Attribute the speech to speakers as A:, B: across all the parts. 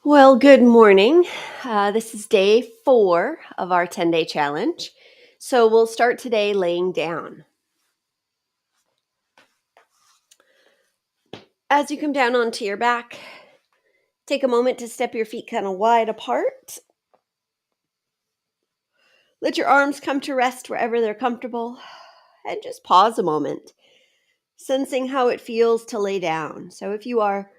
A: Well, good morning. This is day 4 of our 10-day challenge. So we'll start today laying down. As you come down onto your back, take a moment to step your feet kind of wide apart. Let your arms come to rest wherever they're comfortable, and just pause a moment, sensing how it feels to lay down. So if you are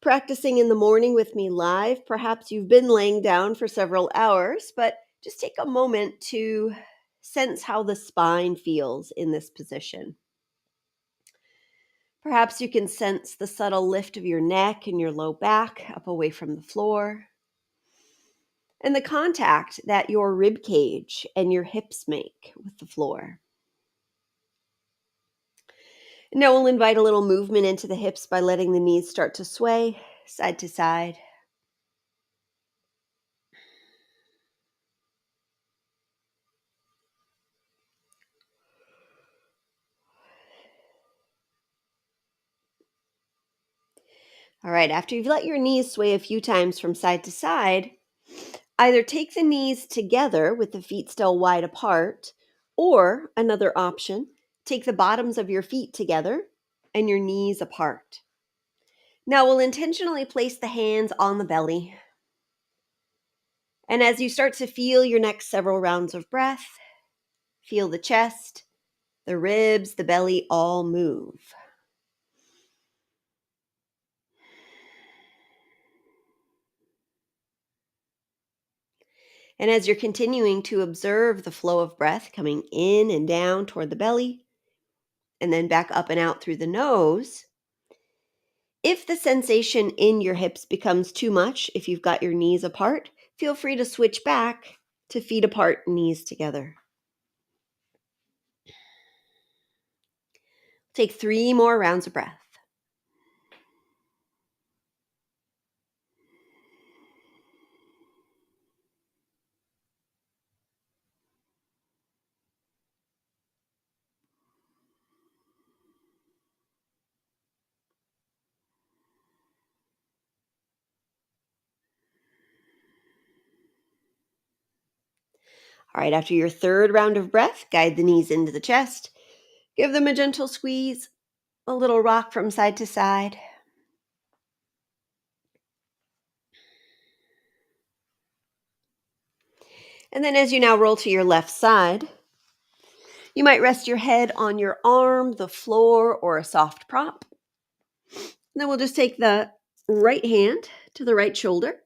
A: practicing in the morning with me live, perhaps you've been laying down for several hours, but just take a moment to sense how the spine feels in this position. Perhaps you can sense the subtle lift of your neck and your low back up away from the floor, and the contact that your rib cage and your hips make with the floor. Now we'll invite a little movement into the hips by letting the knees start to sway side to side. All right, after you've let your knees sway a few times from side to side, either take the knees together with the feet still wide apart, or another option, take the bottoms of your feet together and your knees apart. Now we'll intentionally place the hands on the belly. And as you start to feel your next several rounds of breath, feel the chest, the ribs, the belly all move. And as you're continuing to observe the flow of breath coming in and down toward the belly, and then back up and out through the nose, if the sensation in your hips becomes too much, if you've got your knees apart, feel free to switch back to feet apart, knees together. Take 3 more rounds of breath. All right, after your third round of breath, guide the knees into the chest. Give them a gentle squeeze, a little rock from side to side. And then as you now roll to your left side, you might rest your head on your arm, the floor, or a soft prop. And then we'll just take the right hand to the right shoulder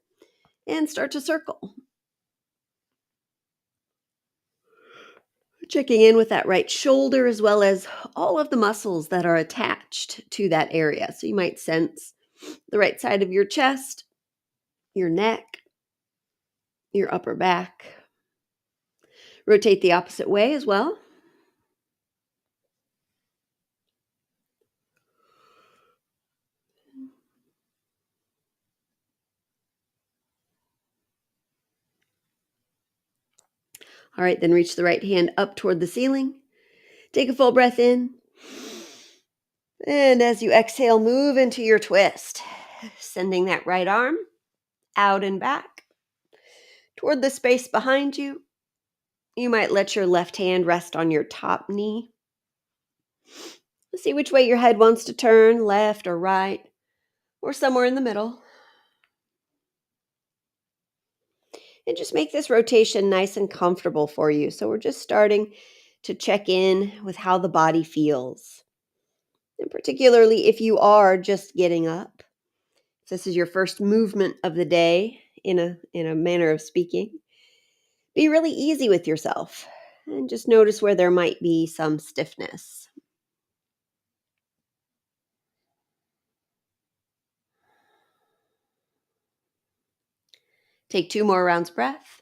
A: and start to circle. Checking in with that right shoulder as well as all of the muscles that are attached to that area. So you might sense the right side of your chest, your neck, your upper back. Rotate the opposite way as well. All right, then reach the right hand up toward the ceiling. Take a full breath in. And as you exhale, move into your twist, sending that right arm out and back toward the space behind you. You might let your left hand rest on your top knee. See which way your head wants to turn, left or right, or somewhere in the middle. And just make this rotation nice and comfortable for you. So we're just starting to check in with how the body feels. And particularly if you are just getting up. If this is your first movement of the day in a manner of speaking. Be really easy with yourself and just notice where there might be some stiffness. Take 2 more rounds of breath.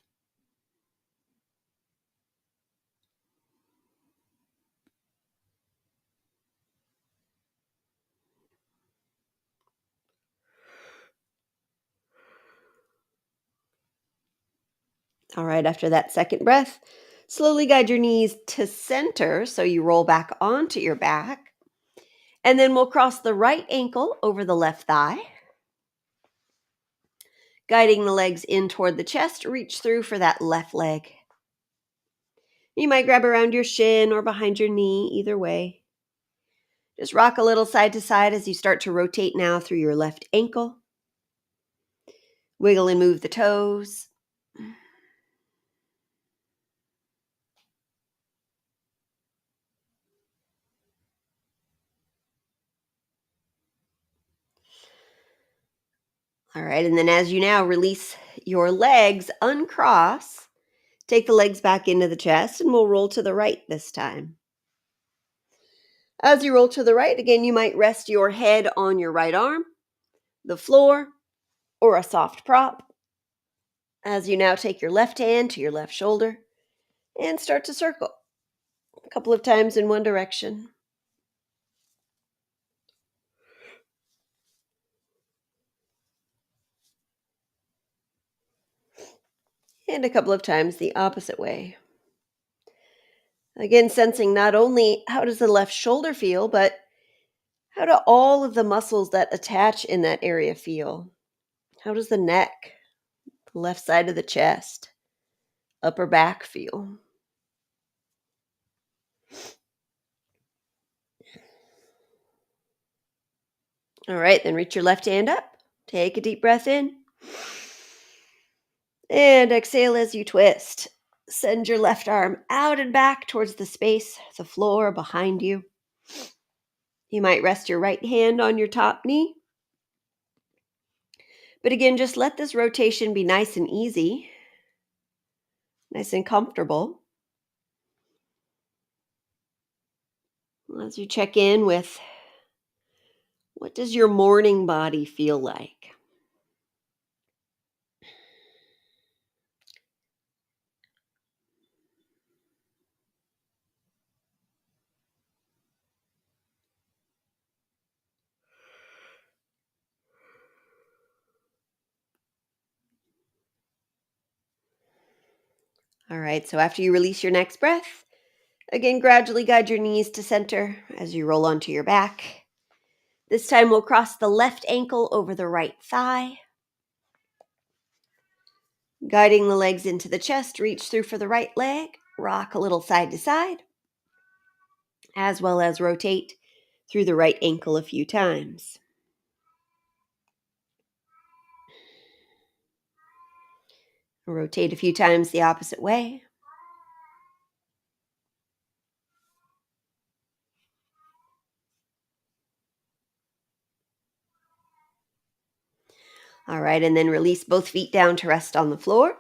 A: All right, after that second breath, slowly guide your knees to center so you roll back onto your back. And then we'll cross the right ankle over the left thigh. Guiding the legs in toward the chest, reach through for that left leg. You might grab around your shin or behind your knee, either way. Just rock a little side to side as you start to rotate now through your left ankle. Wiggle and move the toes. All right, and then as you now release your legs, uncross. Take the legs back into the chest, and we'll roll to the right this time. As you roll to the right, again, you might rest your head on your right arm, the floor, or a soft prop. As you now take your left hand to your left shoulder and start to circle a couple of times in one direction. And a couple of times the opposite way. Again, sensing not only how does the left shoulder feel, but how do all of the muscles that attach in that area feel? How does the neck, the left side of the chest, upper back feel? All right, then reach your left hand up. Take a deep breath in. And exhale as you twist. Send your left arm out and back towards the space, the floor behind you. You might rest your right hand on your top knee. But again, just let this rotation be nice and easy, nice and comfortable. As you check in with what does your morning body feel like? All right, so after you release your next breath, again, gradually guide your knees to center as you roll onto your back. This time we'll cross the left ankle over the right thigh. Guiding the legs into the chest, reach through for the right leg, rock a little side to side, as well as rotate through the right ankle a few times. Rotate a few times the opposite way. All right, and then release both feet down to rest on the floor.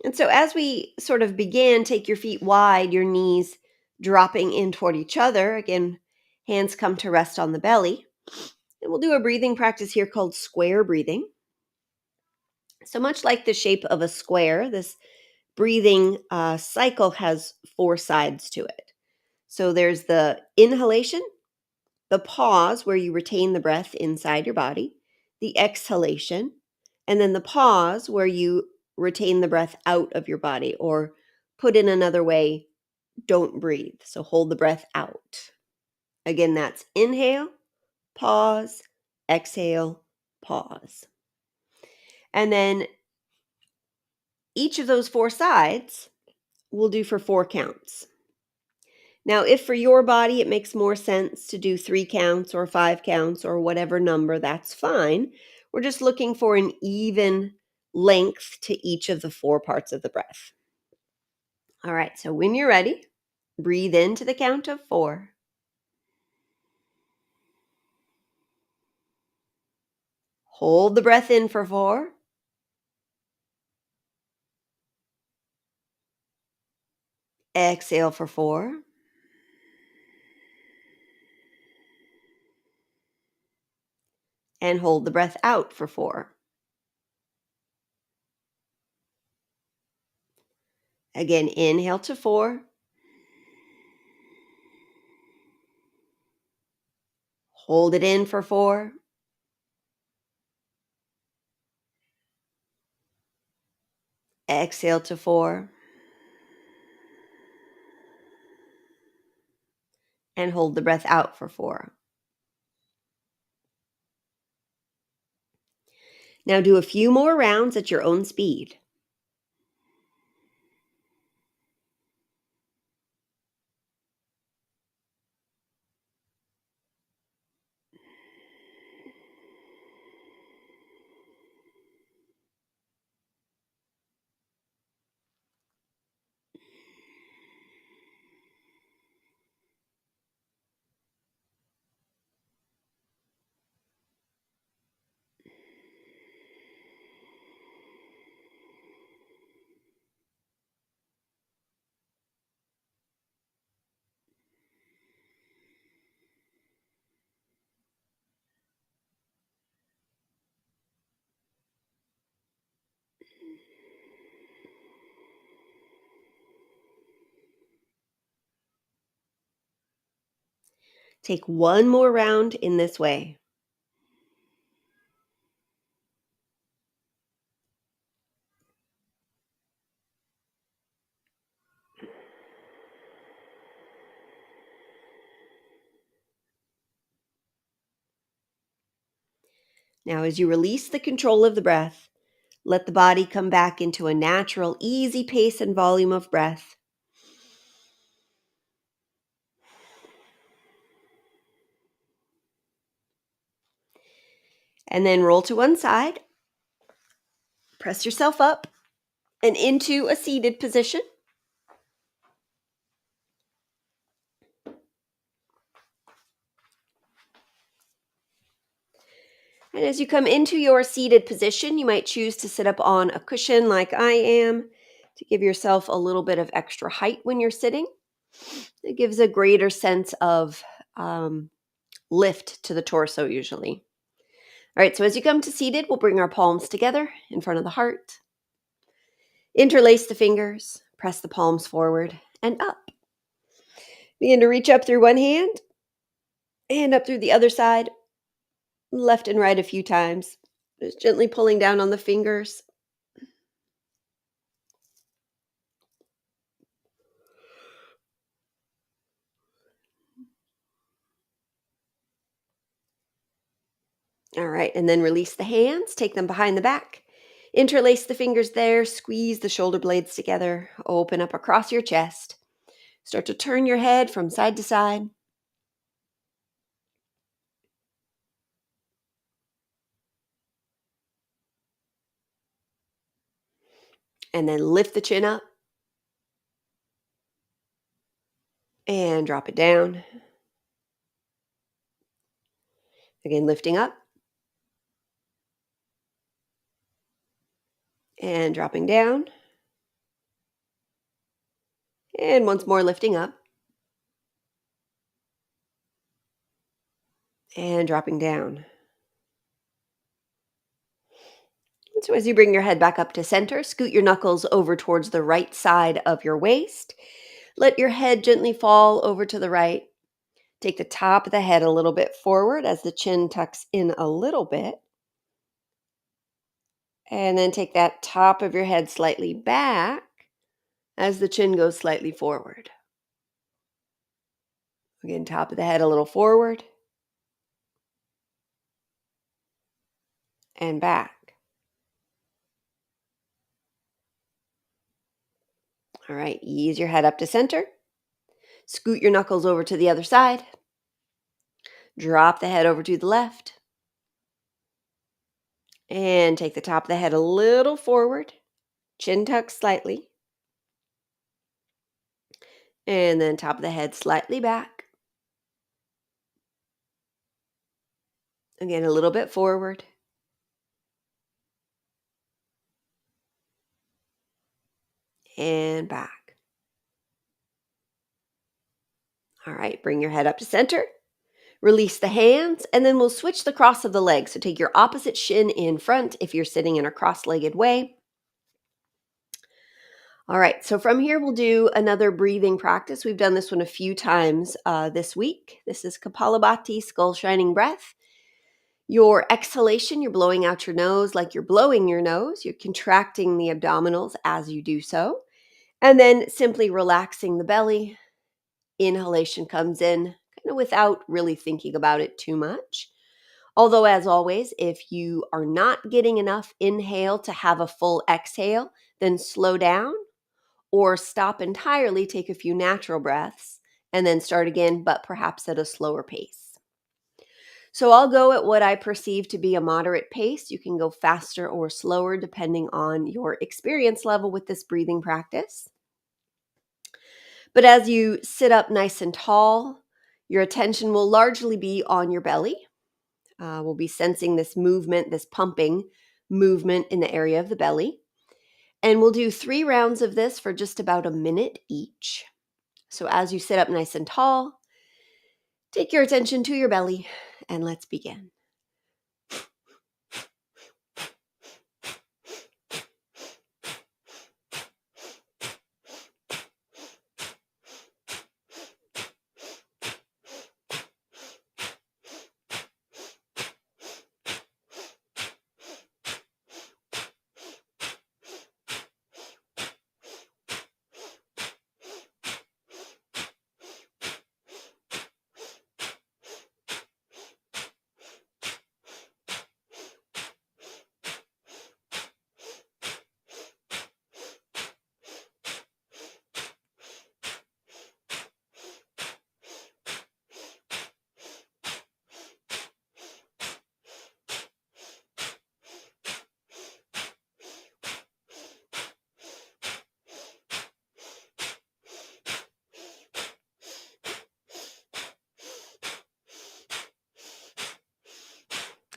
A: And so as we sort of begin, take your feet wide, your knees dropping in toward each other. Again, hands come to rest on the belly. And we'll do a breathing practice here called square breathing. So much like the shape of a square, this breathing cycle has 4 sides to it. So there's the inhalation, the pause where you retain the breath inside your body, the exhalation, and then the pause where you retain the breath out of your body, or put in another way, don't breathe. So hold the breath out. Again, that's inhale, pause, exhale, pause. And then each of those 4 sides we'll do for 4 counts. Now, if for your body it makes more sense to do 3 counts or 5 counts or whatever number, that's fine. We're just looking for an even length to each of the 4 parts of the breath. All right, so when you're ready, breathe into the count of 4. Hold the breath in for 4. Exhale for 4. And hold the breath out for 4. Again, inhale to 4. Hold it in for 4. Exhale to 4. And hold the breath out for 4. Now do a few more rounds at your own speed. Take one more round in this way. Now, as you release the control of the breath, let the body come back into a natural, easy pace and volume of breath. And then roll to one side, press yourself up and into a seated position. And as you come into your seated position, you might choose to sit up on a cushion like I am to give yourself a little bit of extra height when you're sitting. It gives a greater sense of lift to the torso usually. All right, so as you come to seated, we'll bring our palms together in front of the heart. Interlace the fingers, press the palms forward and up. Begin to reach up through one hand and up through the other side, left and right a few times. Just gently pulling down on the fingers. All right, and then release the hands, take them behind the back. Interlace the fingers there, squeeze the shoulder blades together, open up across your chest. Start to turn your head from side to side. And then lift the chin up and drop it down. Again, lifting up and dropping down. And once more, lifting up and dropping down. And so as you bring your head back up to center, scoot your knuckles over towards the right side of your waist. Let your head gently fall over to the right. Take the top of the head a little bit forward as the chin tucks in a little bit. And then take that top of your head slightly back as the chin goes slightly forward. Again, top of the head a little forward and back. All right, ease your head up to center. Scoot your knuckles over to the other side. Drop the head over to the left. And take the top of the head a little forward. Chin tucks slightly. And then top of the head slightly back. Again, a little bit forward. And back. All right, bring your head up to center. Release the hands, and then we'll switch the cross of the legs. So take your opposite shin in front if you're sitting in a cross-legged way. All right, so from here, we'll do another breathing practice. We've done this one a few times this week. This is Kapalabhati, skull shining breath. Your exhalation, you're blowing out your nose like you're blowing your nose. You're contracting the abdominals as you do so. And then simply relaxing the belly. Inhalation comes in kind of without really thinking about it too much. Although, as always, if you are not getting enough inhale to have a full exhale, then slow down or stop entirely, take a few natural breaths, and then start again, but perhaps at a slower pace. So I'll go at what I perceive to be a moderate pace. You can go faster or slower depending on your experience level with this breathing practice. But as you sit up nice and tall, your attention will largely be on your belly. We'll be sensing this movement, this pumping movement in the area of the belly. And we'll do 3 rounds of this for just about a minute each. So as you sit up nice and tall, take your attention to your belly and let's begin.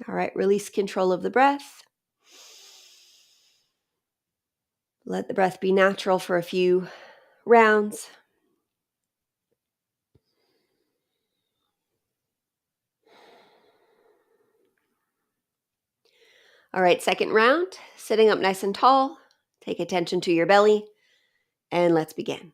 A: All right, release control of the breath. Let the breath be natural for a few rounds. All right, second round, sitting up nice and tall. Take attention to your belly and let's begin.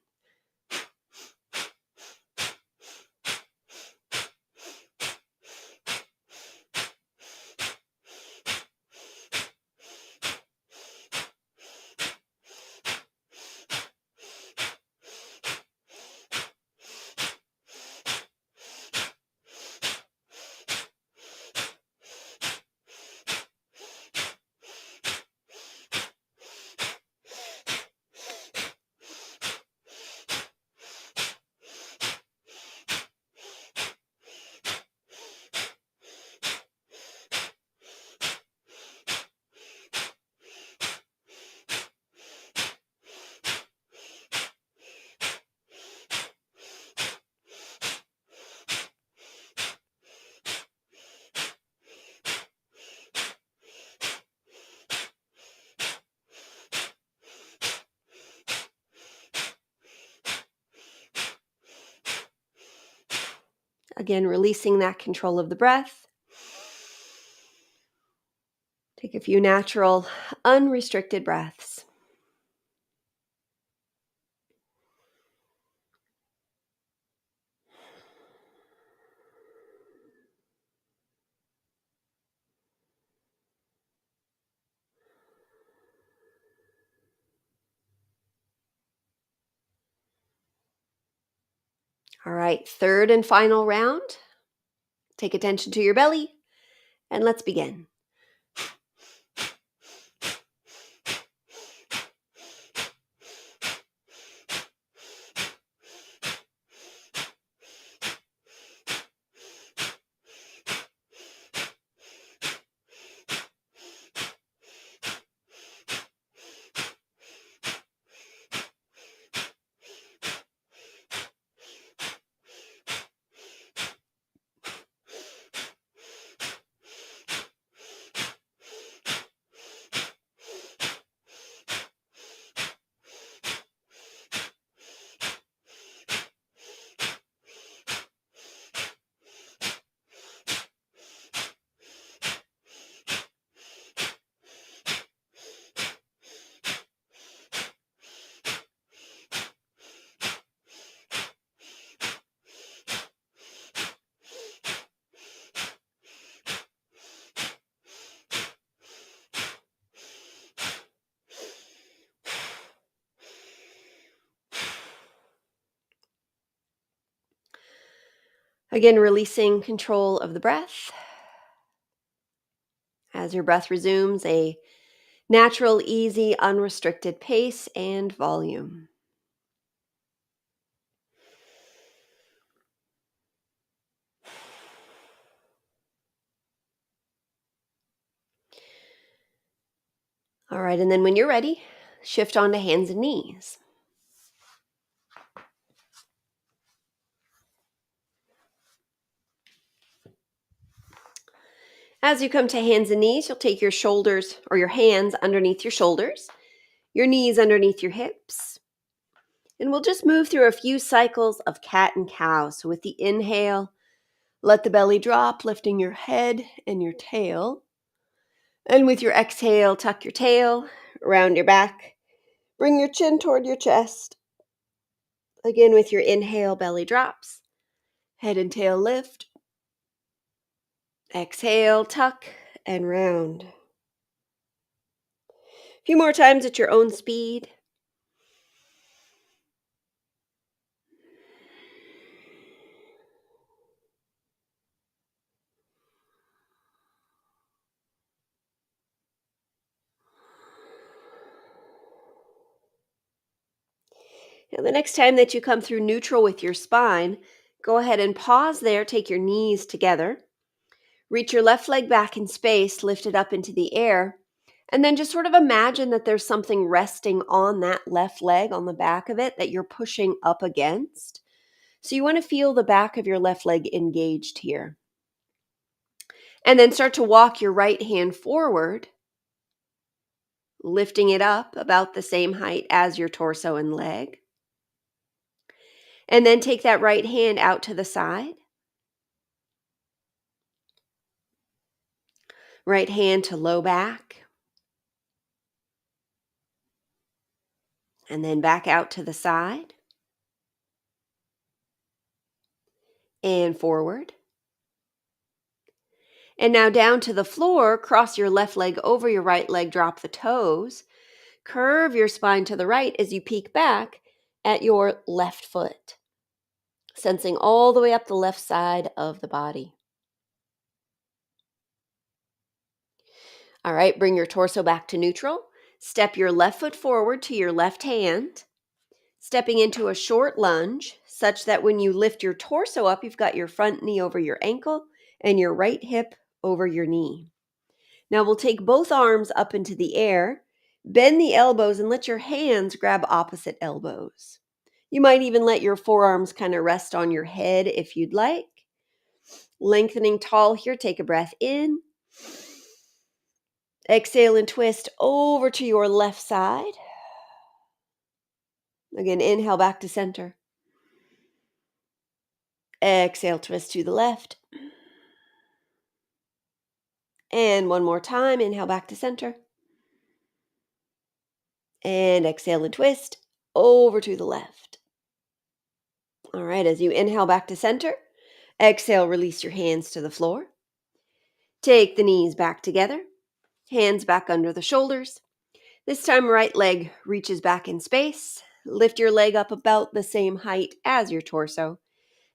A: Again, releasing that control of the breath. Take a few natural, unrestricted breaths. All right, third and final round. Take attention to your belly and let's begin. Again, releasing control of the breath. as your breath resumes a natural, easy, unrestricted pace and volume. All right, and then when you're ready, shift onto hands and knees. As you come to hands and knees, you'll take your shoulders or your hands underneath your shoulders, your knees underneath your hips, and we'll just move through a few cycles of cat and cow. So with the inhale, let the belly drop, lifting your head and your tail. And with your exhale, tuck your tail around your back. Bring your chin toward your chest. Again, with your inhale, belly drops. Head and tail lift. Exhale, tuck and round. A few more times at your own speed. Now, the next time that you come through neutral with your spine, go ahead and pause there. Take your knees together. Reach your left leg back in space, lift it up into the air, and then just sort of imagine that there's something resting on that left leg, on the back of it, that you're pushing up against. So you want to feel the back of your left leg engaged here. And then start to walk your right hand forward, lifting it up about the same height as your torso and leg. And then take that right hand out to the side. Right hand to low back. And then back out to the side. And forward. And now down to the floor, cross your left leg over your right leg, drop the toes. Curve your spine to the right as you peek back at your left foot, sensing all the way up the left side of the body. All right, bring your torso back to neutral. Step your left foot forward to your left hand, stepping into a short lunge such that when you lift your torso up, you've got your front knee over your ankle and your right hip over your knee. Now we'll take both arms up into the air, bend the elbows, and let your hands grab opposite elbows. You might even let your forearms kind of rest on your head if you'd like. Lengthening tall here, take a breath in. Exhale and twist over to your left side. Again, inhale back to center. Exhale, twist to the left. And one more time, inhale back to center. And exhale and twist over to the left. All right, as you inhale back to center, exhale, release your hands to the floor. Take the knees back together, hands back under the shoulders. This time, right leg reaches back in space. Lift your leg up about the same height as your torso.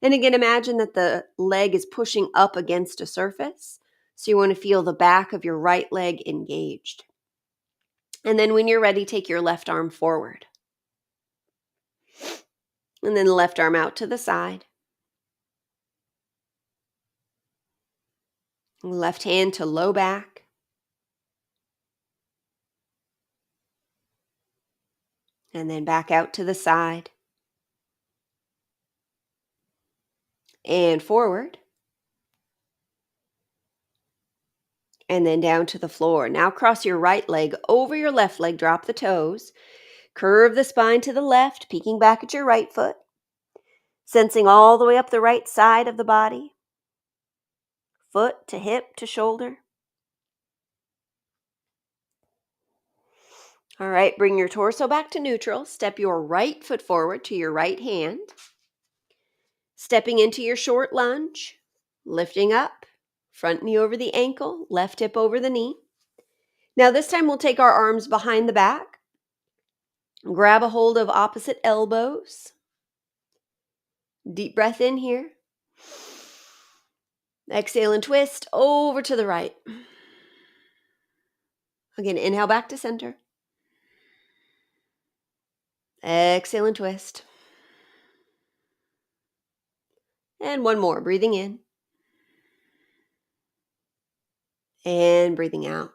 A: And again, imagine that the leg is pushing up against a surface. So you want to feel the back of your right leg engaged. And then when you're ready, take your left arm forward. And then the left arm out to the side. Left hand to low back. And then back out to the side. And forward. And then down to the floor. Now cross your right leg over your left leg, drop the toes. Curve the spine to the left, peeking back at your right foot. Sensing all the way up the right side of the body. Foot to hip to shoulder. All right, bring your torso back to neutral. Step your right foot forward to your right hand. Stepping into your short lunge, lifting up, front knee over the ankle, left hip over the knee. Now this time we'll take our arms behind the back. Grab a hold of opposite elbows. Deep breath in here. Exhale and twist over to the right. Again, inhale back to center. Exhale and twist. And one more, breathing in and breathing out.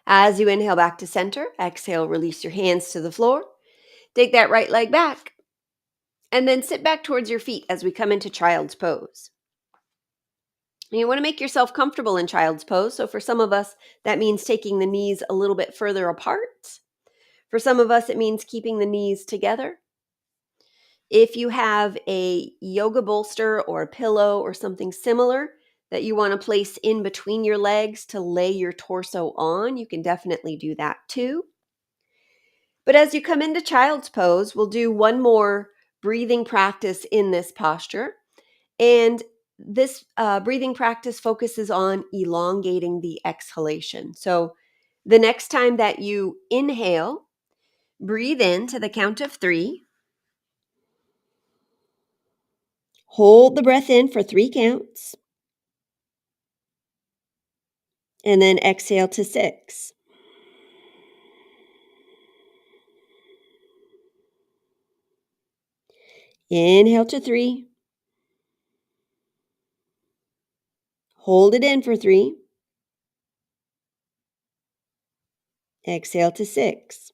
A: As you inhale back to center, exhale, release your hands to the floor. Take that right leg back and then sit back towards your feet as we come into child's pose. And you want to make yourself comfortable in child's pose. So for some of us, that means taking the knees a little bit further apart. For some of us, it means keeping the knees together. If you have a yoga bolster or a pillow or something similar that you want to place in between your legs to lay your torso on, you can definitely do that too. But as you come into child's pose, we'll do one more breathing practice in this posture. And this breathing practice focuses on elongating the exhalation. So the next time that you inhale, breathe in to the count of 3. Hold the breath in for 3 counts. And then exhale to 6. Inhale to 3. Hold it in for 3. Exhale to 6.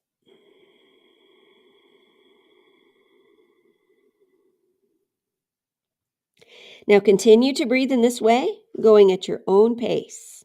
A: Now continue to breathe in this way, going at your own pace.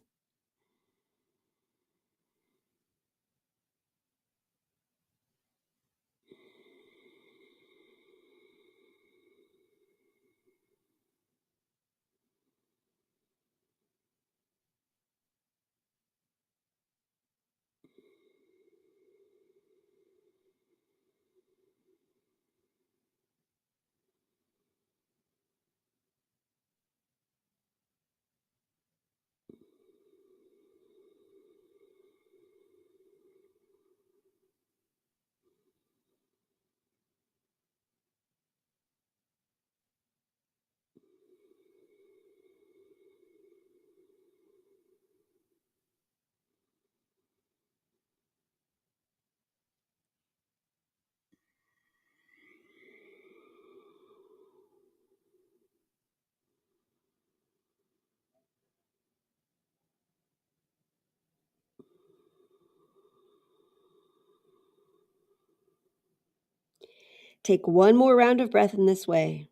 A: Take one more round of breath in this way.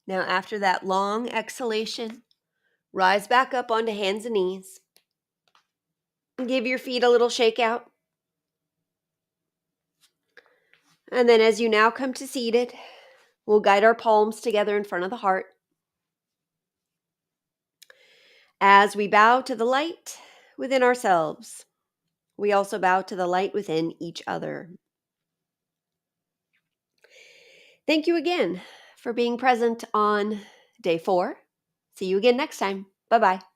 A: Now, after that long exhalation, rise back up onto hands and knees. Give your feet a little shake out. And then as you now come to seated, we'll guide our palms together in front of the heart. As we bow to the light within ourselves, we also bow to the light within each other. Thank you again for being present on day 4. See you again next time. Bye-bye.